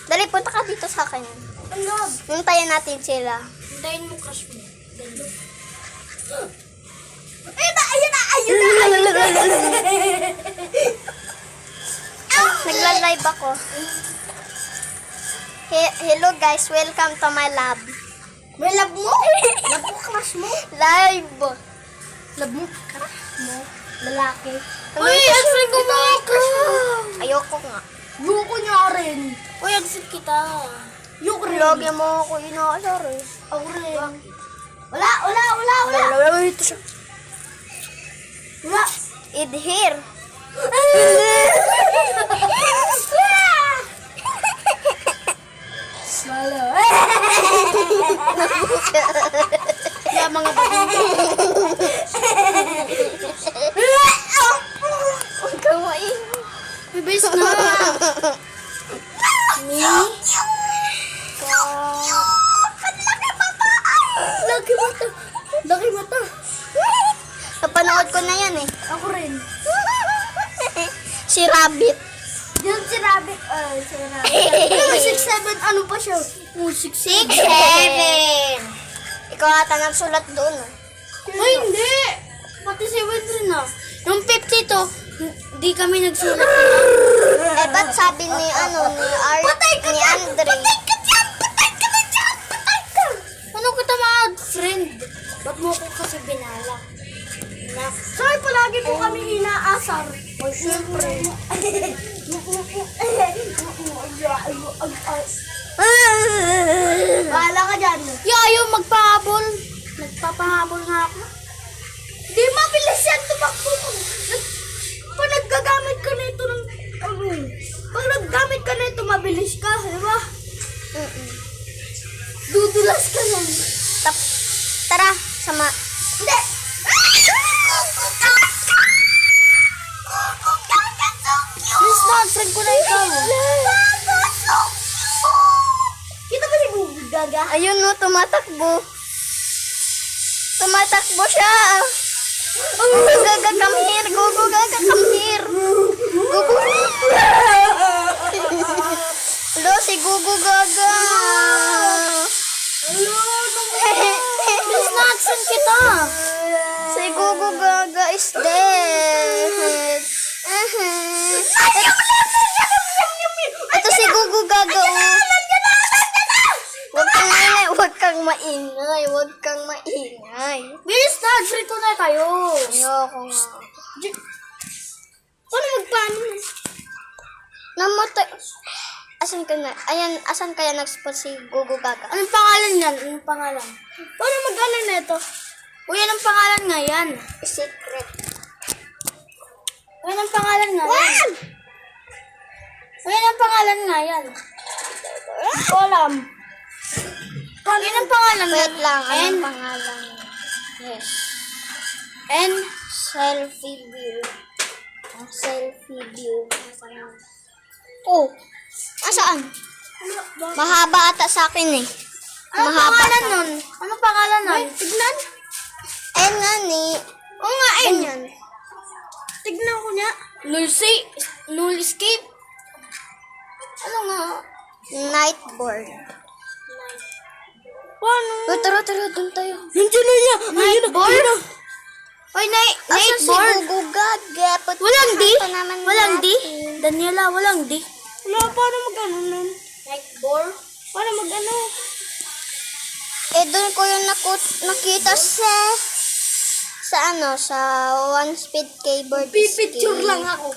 Dali, punta ka dito sa akin. Ano? Hintayin natin sila. Hintayin mo crush mo. Ganda. Nagla-live ako. Hello guys, welcome to my lab. May love mo? Love mo, crush mo? Live. Love mo, crush mo? Lalaki. Uy, Alfred, gumawa ka! Ayoko nga. Yuko niya rin. Uy, accept kita. Yuko rin. Lagi mo ako inaasar eh. Ako rin. Wala. Ito siya. Wala. Idhir. Malo. Kaya mga bago. Huwag kang maingay. Bibis na. Laki mata. Napanood ko na yan eh. Ako rin. Si Rabbit. Yun si Rabbit. Si Rabbit. 6'7", ano pa siya? 6'7". 6'7". Ikaw ata nagsulat doon. Ay, hindi. Pati 7 rin ah. Yung 52, hindi kami nagsulat. Eh, ba't sabi ni ni Andre? Patay ka! Ano kita mga friend? Ba't mo ko kasi binala? Sorry, palagi po kami inaasar. O, syempre. Bahala ka dyan. Ayaw magpahabol. Nagpapahabol nga ako. Di mabilis yan tumakbo. Pag naggagamit ka na ito ng... Pag naggamit ka na ito, mabilis ka. Di ba? Dudulas ka nun. Tara, sama. Hindi! Miss na, friend ko na ikaw. Kita ba si Google Gaga? Ayun no, tumatakbo. Tumatakbo siya. Gugu gaga, come here. Gugu gaga, come here. Gugu. Hello, si Gugu gaga. Miss na, friend kita. Si Gugu gaga is dead. Ito si Gugu gaga. Huwag kang maingay. Huwag kang maingay. Miss na, friend ko na kayo. Ayoko nga. Paano magpaano na? Namatay. Asan ka na? Ayan, asan kaya nag-spot si Gugu Gaga? Anong pangalan yan? Anong pangalan? Paano mag-ano na ito? Uy, anong pangalan nga yan? Secret. Uy, anong pangalan nga yan? Uy, anong pangalan nga yan? Kolam. Uy, anong pangalan nga? Wait lang, N? anong pangalan? Yes. N? Selfie view. Selfie view. Oh, asaan? Mahaba ata sa akin eh. Anong pangalan nun? Anong pangalan nun? Tignan. N nga ni. Oo nga, N. Yan. Tignan ko niya. Null escape. Ano nga? Nightboard. Paano? Oh, tara, dun tayo. Nandiyan na niya. Nightboard? Oy, Asan si nightboard? Gugu Gaga? Walang D? Puntahan pa naman Walang D? natin. Daniela, walang D. Wala, paano mag-ano nun? Nightboard? Paano mag-ano? Eh, doon ko yung nakita sa one speed keyboard. Pipicture lang ako.